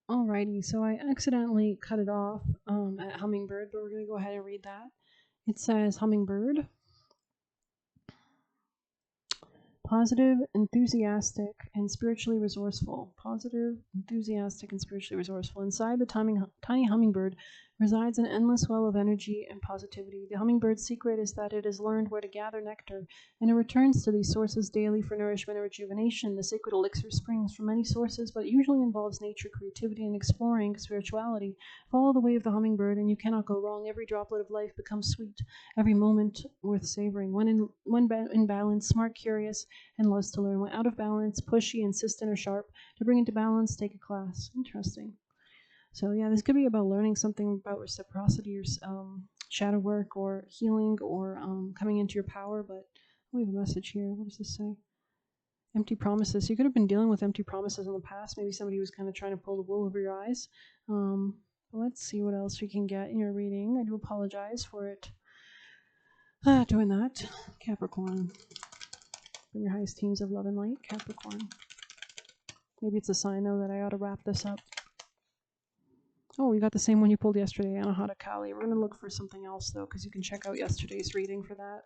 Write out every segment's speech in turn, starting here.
Alrighty, so I accidentally cut it off at hummingbird, but we're going to go ahead and read that. It says hummingbird, positive, enthusiastic, and spiritually resourceful. Positive, enthusiastic, and spiritually resourceful. Inside the tiny hummingbird resides an endless well of energy and positivity. The hummingbird's secret is that it has learned where to gather nectar, and it returns to these sources daily for nourishment and rejuvenation. The sacred elixir springs from many sources, but usually involves nature, creativity, and exploring spirituality. Follow the way of the hummingbird, and you cannot go wrong. Every droplet of life becomes sweet, every moment worth savoring. When in balance, smart, curious, and loves to learn. When out of balance, pushy, insistent, or sharp, to bring into balance, take a class. Interesting. So yeah, this could be about learning something about reciprocity or shadow work or healing or coming into your power. But we have a message here. What does this say? Empty promises. You could have been dealing with empty promises in the past. Maybe somebody was kind of trying to pull the wool over your eyes. Let's see what else we can get in your reading. I do apologize for it. Doing that. Capricorn. From your highest teams of love and light, Capricorn. Maybe it's a sign, though, that I ought to wrap this up. Oh, you got the same one you pulled yesterday, Anahata Kali. We're going to look for something else, though, because you can check out yesterday's reading for that.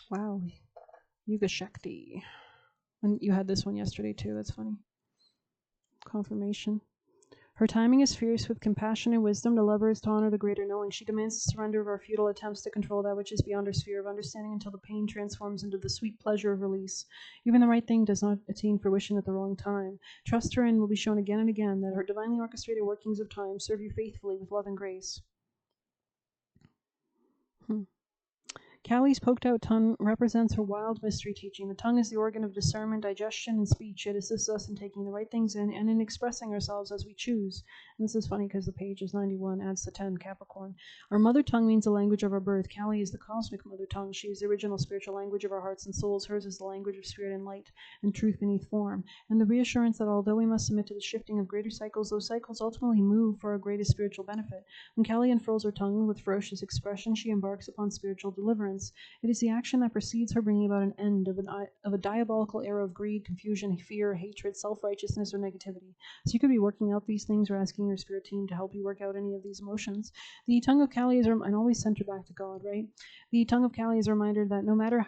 Wow. Yuga Shakti. And you had this one yesterday, too. That's funny. Confirmation. Her timing is fierce with compassion and wisdom. To love her is to honor the greater knowing. She demands the surrender of our futile attempts to control that which is beyond her sphere of understanding until the pain transforms into the sweet pleasure of release. Even the right thing does not attain fruition at the wrong time. Trust her and will be shown again and again that her divinely orchestrated workings of time serve you faithfully with love and grace. Callie's poked-out tongue represents her wild mystery teaching. The tongue is the organ of discernment, digestion, and speech. It assists us in taking the right things in and in expressing ourselves as we choose. And this is funny because the page is 91, adds the 10, Capricorn. Our mother tongue means the language of our birth. Callie is the cosmic mother tongue. She is the original spiritual language of our hearts and souls. Hers is the language of spirit and light and truth beneath form. And the reassurance that although we must submit to the shifting of greater cycles, those cycles ultimately move for our greatest spiritual benefit. When Callie unfurls her tongue with ferocious expression, she embarks upon spiritual deliverance. It is the action that precedes her bringing about an end of a diabolical era of greed, confusion, fear, hatred, self-righteousness, or negativity. So you could be working out these things or asking your spirit team to help you work out any of these emotions. The tongue of Kali is, and always center back to God, right? The tongue of Kali is a reminder that no matter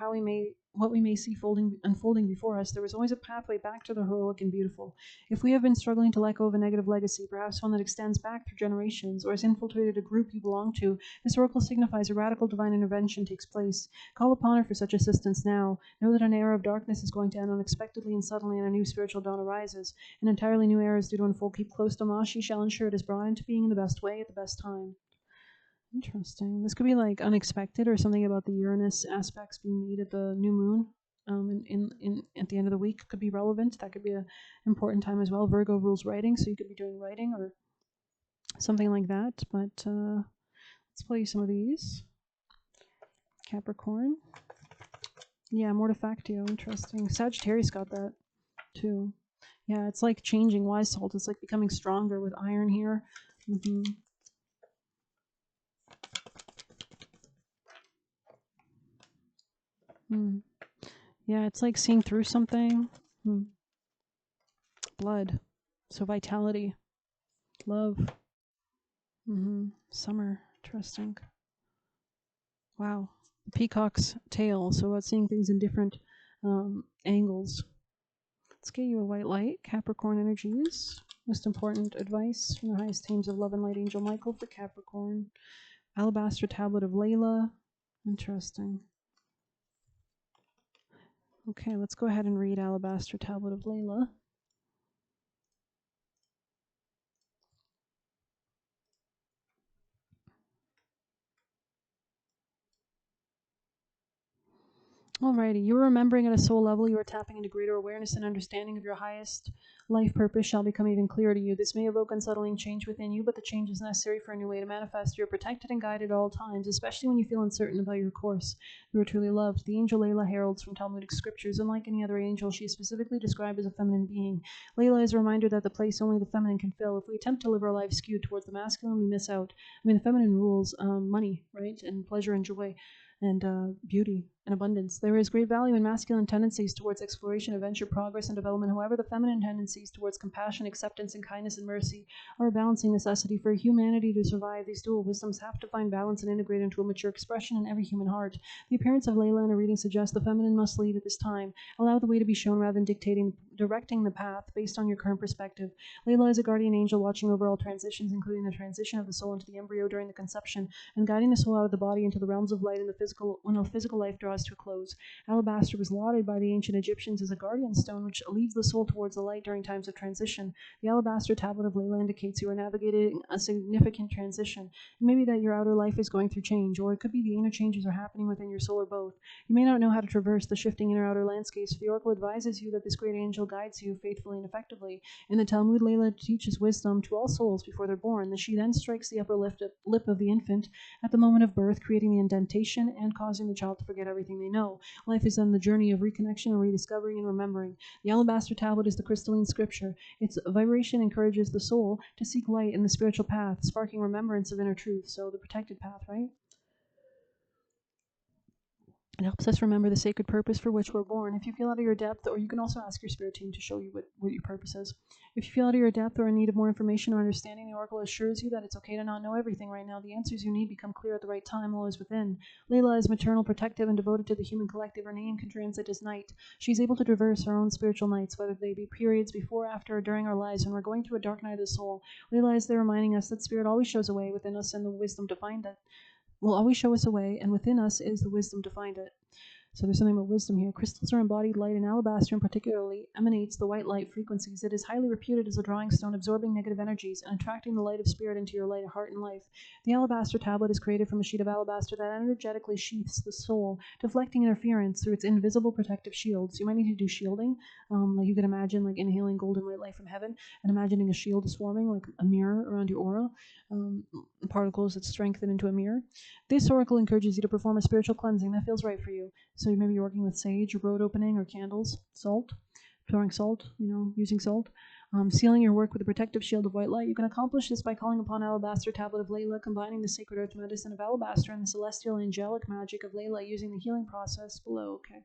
what we may see unfolding before us, there is always a pathway back to the heroic and beautiful. If we have been struggling to let go of a negative legacy, perhaps one that extends back through generations, or has infiltrated a group you belong to, this oracle signifies a radical divine intervention takes place. Call upon her for such assistance now. Know that an era of darkness is going to end unexpectedly and suddenly, and a new spiritual dawn arises. An entirely new era is due to unfold. Keep close to Ma. She shall ensure it is brought into being in the best way at the best time. Interesting. This could be like unexpected or something about the Uranus aspects being made at the new moon. At the end of the week could be relevant. That could be an important time as well. Virgo rules writing, so you could be doing writing or something like that. But let's play some of these. Capricorn. Yeah, Mortifactio. Interesting. Sagittarius got that too. Yeah, it's like changing. Wise salt. It's like becoming stronger with iron here. Yeah, it's like seeing through something. Blood. So vitality. Love. Summer. Interesting. Wow. The peacock's tail. So about seeing things in different angles. Let's get you a white light. Capricorn energies. Most important advice from the highest teams of love and light, Angel Michael for Capricorn. Alabaster tablet of Layla. Interesting. Okay, let's go ahead and read Alabaster tablet of Layla. Alrighty, you are remembering at a soul level, you are tapping into greater awareness and understanding of your highest life purpose shall become even clearer to you. This may evoke unsettling change within you, but the change is necessary for a new way to manifest. You are protected and guided at all times, especially when you feel uncertain about your course. You are truly loved. The angel Layla heralds from Talmudic scriptures. Unlike any other angel, she is specifically described as a feminine being. Layla is a reminder that the place only the feminine can fill. If we attempt to live our life skewed towards the masculine, we miss out. I mean, the feminine rules money, right? And pleasure and joy and beauty. and abundance. There is great value in masculine tendencies towards exploration, adventure, progress, and development. However, the feminine tendencies towards compassion, acceptance, and kindness and mercy are a balancing necessity for humanity to survive. These dual wisdoms have to find balance and integrate into a mature expression in every human heart. The appearance of Layla in a reading suggests the feminine must lead at this time. Allow the way to be shown rather than directing the path based on your current perspective. Layla is a guardian angel watching over all transitions, including the transition of the soul into the embryo during the conception, and guiding the soul out of the body into the realms of light in the physical when the physical life draws to a close. Alabaster was lauded by the ancient Egyptians as a guardian stone which leads the soul towards the light during times of transition. The alabaster tablet of Layla indicates you are navigating a significant transition. It may be that your outer life is going through change, or it could be the inner changes are happening within your soul, or both. You may not know how to traverse the shifting inner outer landscapes. The oracle advises you that this great angel guides you faithfully and effectively. In the Talmud, Layla teaches wisdom to all souls before they're born. She then strikes the upper lip of the infant at the moment of birth, creating the indentation and causing the child to forget everything they know. Life is then the journey of reconnection and rediscovery and remembering. The alabaster tablet is the crystalline scripture. Its vibration encourages the soul to seek light in the spiritual path, sparking remembrance of inner truth. So the protected path, right? It helps us remember the sacred purpose for which we're born. If you feel out of your depth, or you can also ask your spirit team to show you what your purpose is. If you feel out of your depth or in need of more information or understanding, the oracle assures you that it's okay to not know everything right now. The answers you need become clear at the right time, always within. Layla is maternal, protective, and devoted to the human collective. Her name can translate as night. She's able to traverse her own spiritual nights, whether they be periods before, after, or during our lives when we're going through a dark night of the soul. Layla is there reminding us that spirit always shows a way within us and the wisdom to find it. Will always show us a way, and within us is the wisdom to find it. So there's something about wisdom here. Crystals are embodied light, and alabaster in particularly emanates the white light frequencies. It is highly reputed as a drawing stone, absorbing negative energies and attracting the light of spirit into your light heart and life. The alabaster tablet is created from a sheet of alabaster that energetically sheaths the soul, deflecting interference through its invisible protective shields. You might need to do shielding. Like you can imagine like inhaling golden white light from heaven and imagining a shield is forming, like a mirror around your aura, particles that strengthen into a mirror. This oracle encourages you to perform a spiritual cleansing that feels right for you. So maybe you're working with sage, or road opening, or candles, salt, pouring salt, using salt. Sealing your work with a protective shield of white light. You can accomplish this by calling upon alabaster tablet of Layla, combining the sacred earth medicine of alabaster and the celestial angelic magic of Layla using the healing process below. Okay.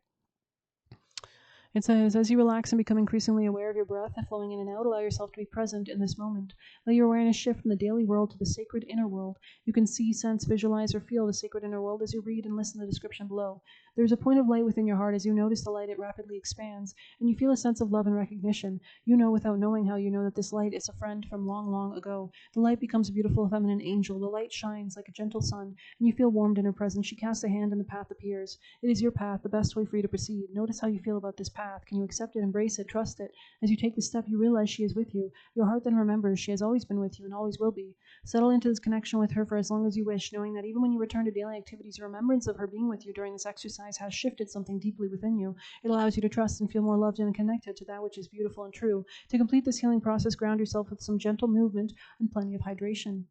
It says, as you relax and become increasingly aware of your breath and flowing in and out, allow yourself to be present in this moment. Let your awareness shift from the daily world to the sacred inner world. You can see, sense, visualize, or feel the sacred inner world as you read and listen to the description below. There is a point of light within your heart. As you notice the light, it rapidly expands, and you feel a sense of love and recognition. You know without knowing how you know that this light is a friend from long, long ago. The light becomes a beautiful feminine angel. The light shines like a gentle sun, and you feel warmed in her presence. She casts a hand and the path appears. It is your path, the best way for you to proceed. Notice how you feel about this path. Can you accept it, embrace it, trust it? As you take the step, you realize she is with you. Your heart then remembers she has always been with you and always will be. Settle into this connection with her for as long as you wish, knowing that even when you return to daily activities, your remembrance of her being with you during this exercise has shifted something deeply within you. It allows you to trust and feel more loved and connected to that which is beautiful and true. To complete this healing process, ground yourself with some gentle movement and plenty of hydration.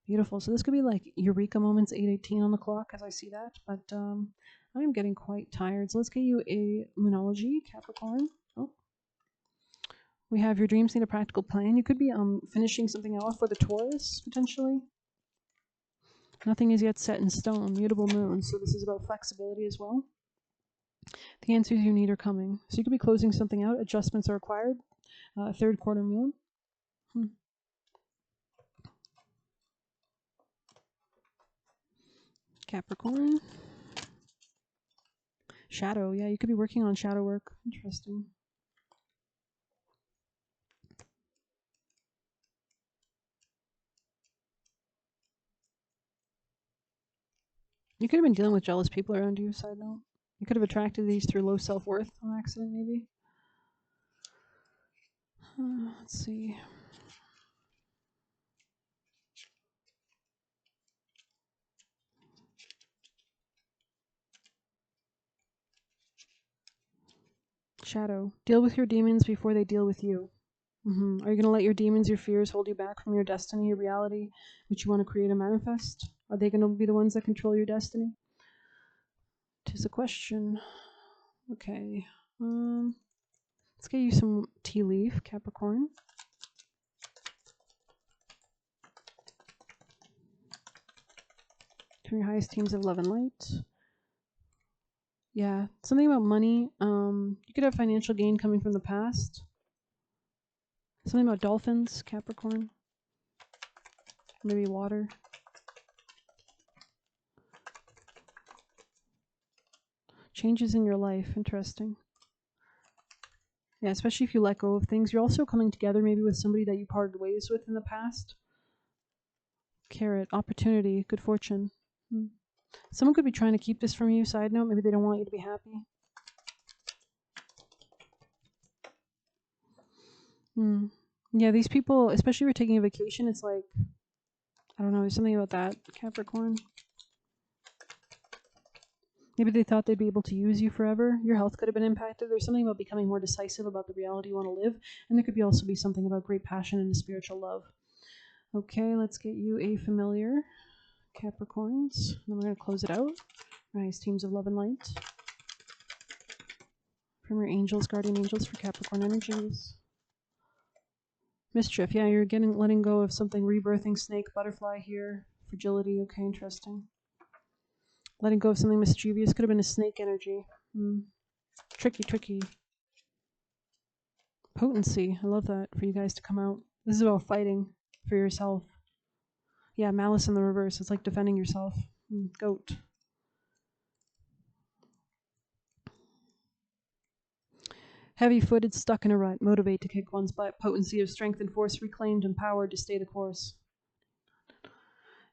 Beautiful. So this could be like eureka moments, 8:18 on the clock as I see that, but I'm getting quite tired. So let's get you a moonology, Capricorn. Oh. We have your dreams need a practical plan. You could be finishing something off for the Taurus, potentially. Nothing is yet set in stone. Mutable moon. So this is about flexibility as well. The answers you need are coming. So you could be closing something out. Adjustments are required. Third quarter moon. Capricorn. Shadow. Yeah, you could be working on shadow work. Interesting. You could have been dealing with jealous people around you, side note. You could have attracted these through low self-worth on accident, maybe. Let's see. Shadow. Deal with your demons before they deal with you. Are you going to let your demons, your fears, hold you back from your destiny, your reality, which you want to create and manifest? Are they going to be the ones that control your destiny? 'Tis a question. Okay. Let's get you some tea leaf, Capricorn. To your highest teams of love and light. Yeah, something about money. You could have financial gain coming from the past. Something about dolphins, Capricorn. Maybe water. Changes in your life. Interesting. Yeah, especially if you let go of things. You're also coming together maybe with somebody that you parted ways with in the past. Carrot, opportunity, good fortune. Someone could be trying to keep this from you. Side note, maybe they don't want you to be happy. Yeah, these people, especially if you're taking a vacation, it's like, I don't know, there's something about that, Capricorn. Maybe they thought they'd be able to use you forever. Your health could have been impacted. There's something about becoming more decisive about the reality you want to live. And there could also be something about great passion and a spiritual love. Okay, let's get you a familiar, Capricorns. Then we're going to close it out. Nice, teams of love and light. From your angels, guardian angels for Capricorn energies. Mischief, yeah, you're letting go of something, rebirthing, snake, butterfly here. Fragility, okay, interesting. Letting go of something mischievous, could have been a snake energy. Tricky. Potency, I love that for you guys to come out. This is about fighting for yourself. Yeah, malice in the reverse, it's like defending yourself. Goat. Heavy-footed, stuck in a rut, motivate to kick one's butt. Potency of strength and force reclaimed, empowered to stay the course.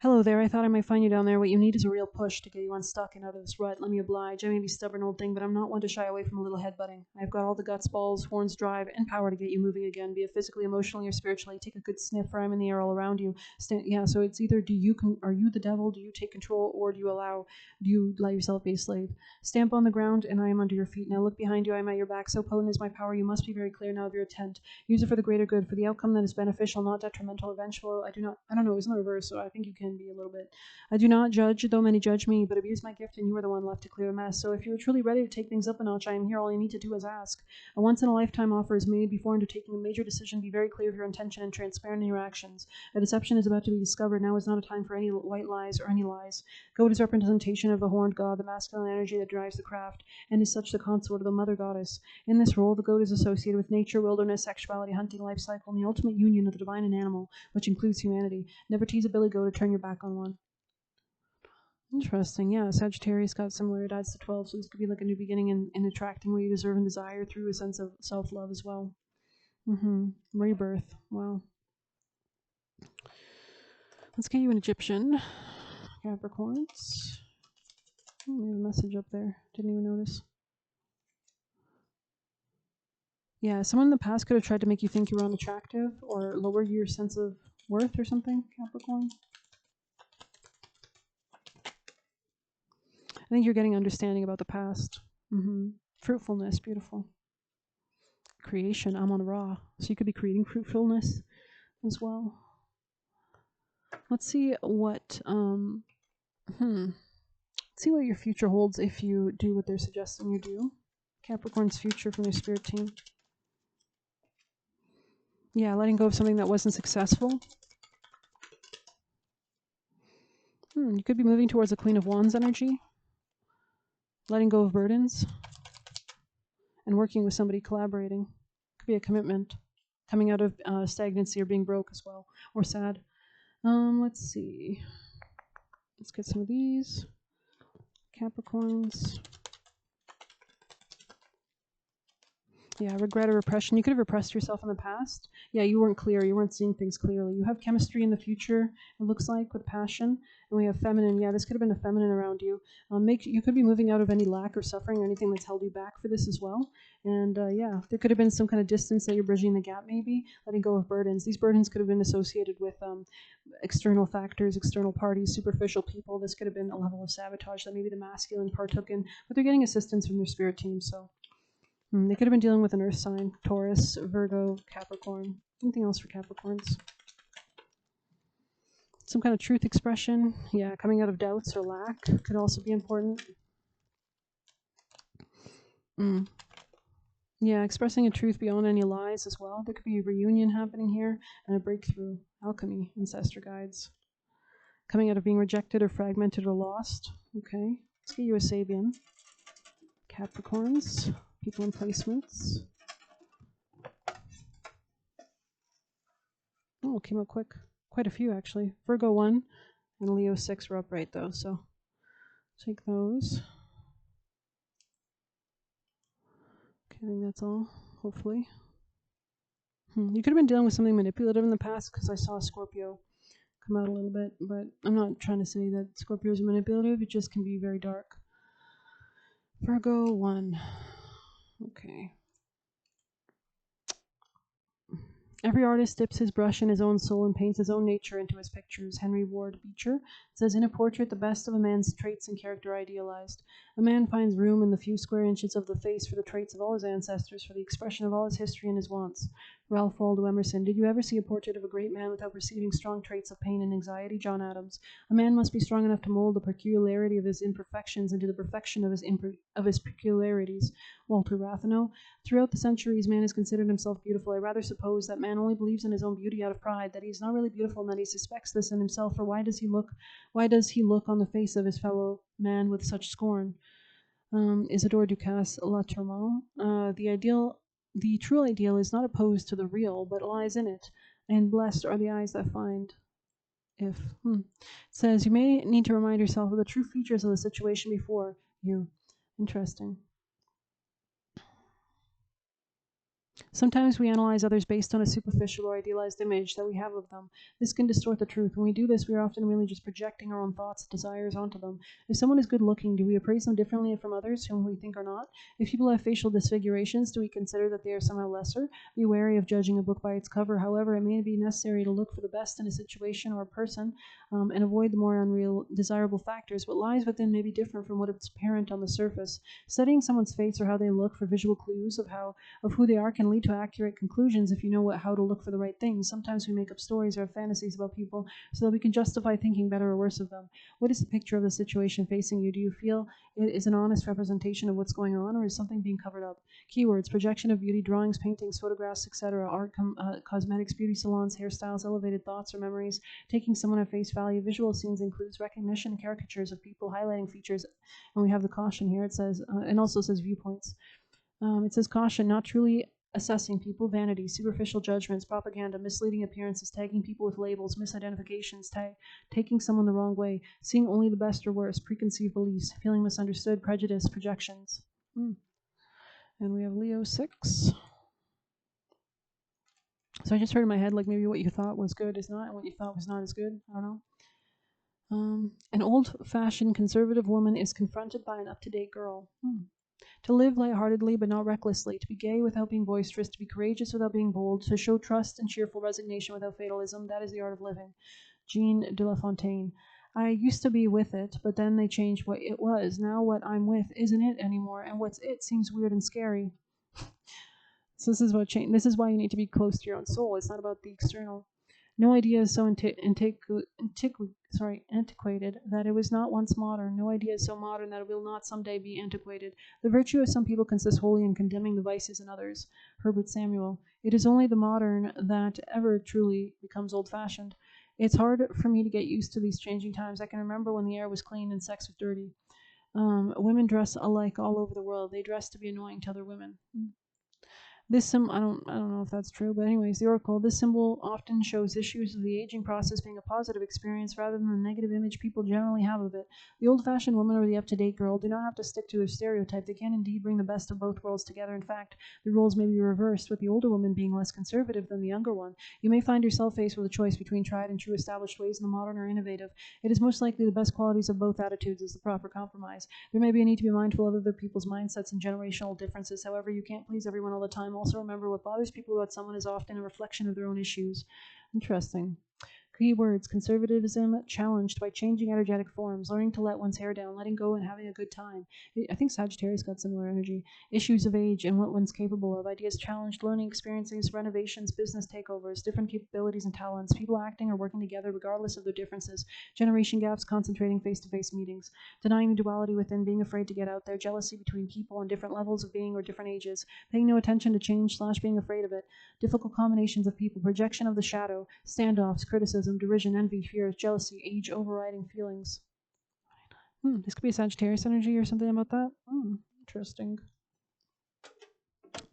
Hello there, I thought I might find you down there. What you need is a real push to get you unstuck and out of this rut. Let me oblige. I may be a stubborn old thing, but I'm not one to shy away from a little headbutting. I've got all the guts, balls, horns, drive, and power to get you moving again, be it physically, emotionally, or spiritually. Take a good sniff, for I'm in the air all around you. So it's either are you the devil, do you take control, or do you let yourself be a slave? Stamp on the ground, and I am under your feet. Now look behind you, I am at your back. So potent is my power, you must be very clear now of your intent. Use it for the greater good, for the outcome that is beneficial, not detrimental or vengeful. I don't know, it's in the reverse, so I think you can be a little bit. I do not judge, though many judge me, but abuse my gift, and you are the one left to clear the mess. So if you are truly ready to take things up a notch, I am here. All you need to do is ask. A once-in-a-lifetime offer is made. Before undertaking a major decision, be very clear of your intention and transparent in your actions. A deception is about to be discovered. Now is not a time for any white lies or any lies. Goat is representation of the horned god, the masculine energy that drives the craft, and is such the consort of the mother goddess. In this role, the goat is associated with nature, wilderness, sexuality, hunting, life cycle, and the ultimate union of the divine and animal, which includes humanity. Never tease a billy goat or turn your back on one. Interesting, yeah. Sagittarius got similar. It adds to 12, so this could be like a new beginning in attracting what you deserve and desire through a sense of self-love as well. Rebirth. Wow. Let's get you an Egyptian. Capricorns. We have a message up there. Didn't even notice. Yeah, someone in the past could have tried to make you think you were unattractive or lower your sense of worth or something, Capricorn. I think you're getting understanding about the past. Fruitfulness, beautiful. Creation, Amon Ra. So you could be creating fruitfulness as well. Let's see what see what your future holds if you do what they're suggesting you do. Capricorn's future from their spirit team. Yeah, letting go of something that wasn't successful. You could be moving towards a Queen of Wands energy. Letting go of burdens. And working with somebody, collaborating. Could be a commitment. Coming out of stagnancy or being broke as well. Or sad. Let's see. Let's get some of these. Capricorns. Yeah, regret or repression. You could have repressed yourself in the past. Yeah, you weren't clear. You weren't seeing things clearly. You have chemistry in the future, it looks like, with passion. And we have feminine. Yeah, this could have been a feminine around you. You could be moving out of any lack or suffering or anything that's held you back for this as well. And yeah, there could have been some kind of distance that you're bridging the gap maybe, letting go of burdens. These burdens could have been associated with external factors, external parties, superficial people. This could have been a level of sabotage that maybe the masculine partook in, but they're getting assistance from their spirit team, so. They could have been dealing with an earth sign, Taurus, Virgo, Capricorn. Anything else for Capricorns? Some kind of truth expression. Yeah, coming out of doubts or lack could also be important. Yeah, expressing a truth beyond any lies as well. There could be a reunion happening here and a breakthrough. Alchemy, ancestor guides. Coming out of being rejected or fragmented or lost. Okay, let's get you a Sabian. Capricorns, people in placements. Oh, it came up quick. Quite a few, actually. Virgo 1 and Leo 6 were upright, though, so take those. Okay, I think that's all, hopefully. You could have been dealing with something manipulative in the past, because I saw Scorpio come out a little bit, but I'm not trying to say that Scorpios are manipulative. It just can be very dark. Virgo 1. Okay. Every artist dips his brush in his own soul and paints his own nature into his pictures. Henry Ward Beecher says, in a portrait, the best of a man's traits and character idealized. A man finds room in the few square inches of the face for the traits of all his ancestors, for the expression of all his history and his wants. Ralph Waldo Emerson. Did you ever see a portrait of a great man without perceiving strong traits of pain and anxiety? John Adams. A man must be strong enough to mold the peculiarity of his imperfections into the perfection of his peculiarities. Walter Rathenow. Throughout the centuries, man has considered himself beautiful. I rather suppose that man only believes in his own beauty out of pride, that he is not really beautiful, and that he suspects this in himself. For why does he look on the face of his fellow man with such scorn? Isidore Ducasse Laterman. The true ideal is not opposed to the real, but lies in it, and blessed are the eyes that find. It says, you may need to remind yourself of the true features of the situation before you. Interesting. Sometimes we analyze others based on a superficial or idealized image that we have of them. This can distort the truth. When we do this, we are often really just projecting our own thoughts and desires onto them. If someone is good looking, do we appraise them differently from others whom we think are not? If people have facial disfigurations, do we consider that they are somehow lesser? Be wary of judging a book by its cover. However, it may be necessary to look for the best in a situation or a person and avoid the more unreal, desirable factors. What lies within may be different from what is apparent on the surface. Studying someone's face or how they look for visual clues of who they are can lead to accurate conclusions if you know how to look for the right things. Sometimes we make up stories or have fantasies about people so that we can justify thinking better or worse of them. What is the picture of the situation facing you? Do you feel it is an honest representation of what's going on, or is something being covered up? Keywords: projection of beauty, drawings, paintings, photographs, etc., art, cosmetics, beauty salons, hairstyles, elevated thoughts or memories, taking someone at face value. Visual scenes includes recognition, caricatures of people, highlighting features, and we have the caution here. It says, and also says viewpoints. It says caution, not truly assessing people, vanity, superficial judgments, propaganda, misleading appearances, tagging people with labels, misidentifications, taking someone the wrong way, seeing only the best or worst, preconceived beliefs, feeling misunderstood, prejudice, projections. And we have Leo 6. So I just heard in my head, like, maybe what you thought was good is not, and what you thought was not as good. I don't know. An old-fashioned conservative woman is confronted by an up-to-date girl. To live lightheartedly but not recklessly, to be gay without being boisterous, to be courageous without being bold, to show trust and cheerful resignation without fatalism, that is the art of living. Jean de La Fontaine. I used to be with it, but then they changed what it was. Now what I'm with isn't it anymore, and what's it seems weird and scary. So this is what change. This is why you need to be close to your own soul. It's not about the external. No idea is so antiquated that it was not once modern. No idea is so modern that it will not someday be antiquated. The virtue of some people consists wholly in condemning the vices in others. Herbert Samuel. It is only the modern that ever truly becomes old-fashioned. It's hard for me to get used to these changing times. I can remember when the air was clean and sex was dirty. Women dress alike all over the world. They dress to be annoying to other women. This symbol, I don't know if that's true, but anyways, the oracle, this symbol often shows issues of the aging process being a positive experience rather than the negative image people generally have of it. The old-fashioned woman or the up-to-date girl do not have to stick to their stereotype. They can indeed bring the best of both worlds together. In fact, the roles may be reversed, with the older woman being less conservative than the younger one. You may find yourself faced with a choice between tried and true established ways and the modern or innovative. It is most likely the best qualities of both attitudes is the proper compromise. There may be a need to be mindful of other people's mindsets and generational differences. However, you can't please everyone all the time. Also remember, what bothers people about someone is often a reflection of their own issues. Interesting. Keywords: conservatism challenged by changing energetic forms, learning to let one's hair down, letting go and having a good time. I think Sagittarius got similar energy. Issues of age and what one's capable of. Ideas challenged, learning experiences, renovations, business takeovers, different capabilities and talents, people acting or working together regardless of their differences, generation gaps, concentrating face-to-face meetings, denying the duality within, being afraid to get out there, jealousy between people on different levels of being or different ages, paying no attention to change / being afraid of it, difficult combinations of people, projection of the shadow, standoffs, criticism, derision, envy, fear, jealousy, age overriding feelings. This could be a Sagittarius energy or something about that. Interesting.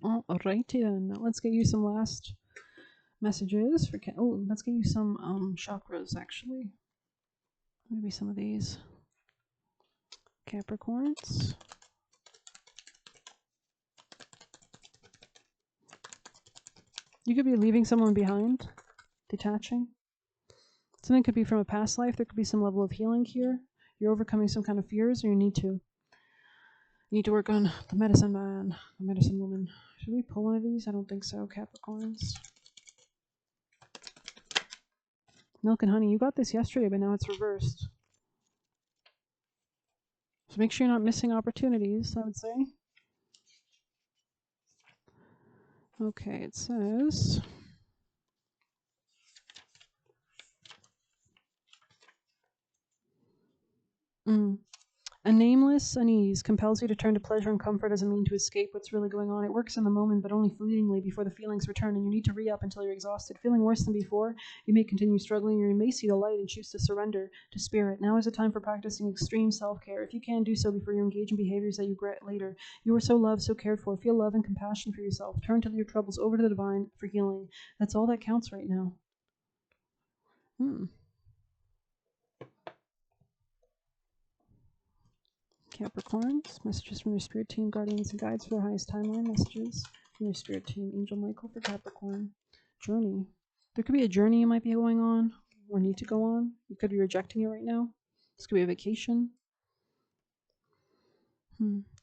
Alrighty then. Now let's get you some last messages for let's get you some chakras actually. Maybe some of these. Capricorns. You could be leaving someone behind, detaching. Something could be from a past life. There could be some level of healing here. You're overcoming some kind of fears, or you need to work on the medicine man, the medicine woman. Should we pull one of these? I don't think so. Capricorns. Milk and honey. You got this yesterday, but now it's reversed. So make sure you're not missing opportunities, I would say. Okay, it says... A nameless unease compels you to turn to pleasure and comfort as a mean to escape what's really going on. It works in the moment, but only fleetingly before the feelings return, and you need to re-up until you're exhausted. Feeling worse than before, you may continue struggling, or you may see the light and choose to surrender to spirit. Now is the time for practicing extreme self-care. If you can, do so before you engage in behaviors that you regret later. You are so loved, so cared for. Feel love and compassion for yourself. Turn to your troubles over to the divine for healing. That's all that counts right now. Capricorns, messages from your spirit team, guardians and guides for their highest timeline, messages from your spirit team, Angel Michael for Capricorn. Journey. There could be a journey you might be going on or need to go on. You could be rejecting it right now. This could be a vacation.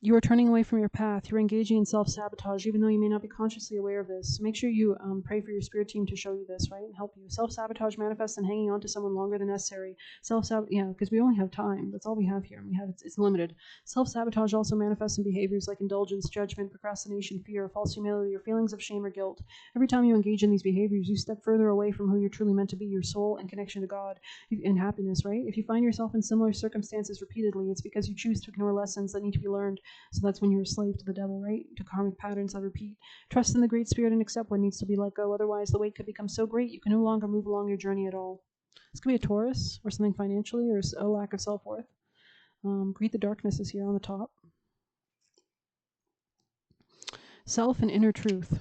You are turning away from your path. You're engaging in self-sabotage, even though you may not be consciously aware of this. So make sure you pray for your spirit team to show you this, right, and help you. Self-sabotage manifests in hanging on to someone longer than necessary. Because we only have time. That's all we have here. It's limited. Self-sabotage also manifests in behaviors like indulgence, judgment, procrastination, fear, false humility, or feelings of shame or guilt. Every time you engage in these behaviors, you step further away from who you're truly meant to be, your soul and connection to God and happiness, right? If you find yourself in similar circumstances repeatedly, it's because you choose to ignore lessons that need to be learned. So that's when you're a slave to the devil, right? To karmic patterns that repeat. Trust in the Great Spirit and accept what needs to be let go. Otherwise, the weight could become so great you can no longer move along your journey at all. This could be a Taurus or something financially or a lack of self-worth. Greet the darkness is here on the top. Self and inner truth.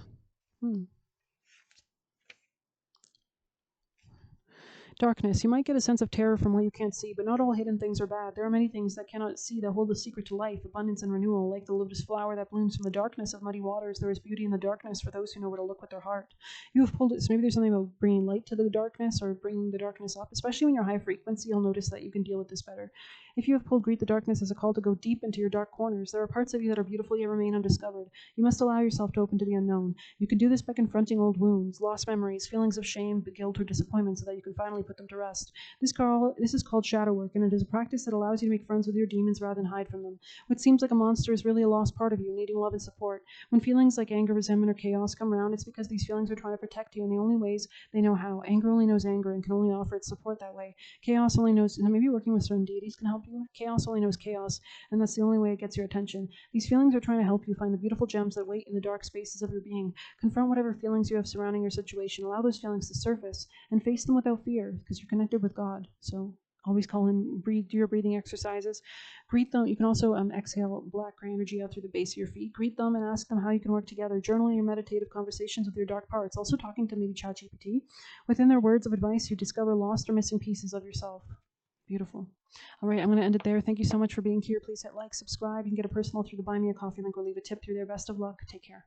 Darkness. You might get a sense of terror from what you can't see, but not all hidden things are bad. There are many things that cannot see that hold the secret to life, abundance, and renewal. Like the lotus flower that blooms from the darkness of muddy waters, there is beauty in the darkness for those who know where to look with their heart. You have pulled it, so maybe there's something about bringing light to the darkness or bringing the darkness up. Especially when you're high frequency, you'll notice that you can deal with this better. If you have pulled Greet the Darkness as a call to go deep into your dark corners, there are parts of you that are beautiful yet remain undiscovered. You must allow yourself to open to the unknown. You can do this by confronting old wounds, lost memories, feelings of shame, guilt, or disappointment so that you can finally put them to rest. This is called shadow work, and it is a practice that allows you to make friends with your demons rather than hide from them. What seems like a monster is really a lost part of you, needing love and support. When feelings like anger, resentment, or chaos come around, it's because these feelings are trying to protect you in the only ways they know how. Anger only knows anger and can only offer its support that way. Chaos only knows, and maybe working with certain deities can help you. Chaos only knows chaos, and that's the only way it gets your attention. These feelings are trying to help you find the beautiful gems that wait in the dark spaces of your being. Confront whatever feelings you have surrounding your situation. Allow those feelings to surface and face them without fear, because you're connected with God. So always call in, breathe, do your breathing exercises. Greet them. You can also exhale black gray energy out through the base of your feet. Greet them and ask them how you can work together. Journaling your meditative conversations with your dark parts. Also talking to maybe ChatGPT. Within their words of advice, you discover lost or missing pieces of yourself. Beautiful. All right, I'm going to end it there. Thank you so much for being here. Please hit like, subscribe. You can get a personal through the Buy Me a Coffee link or leave a tip through there. Best of luck. Take care.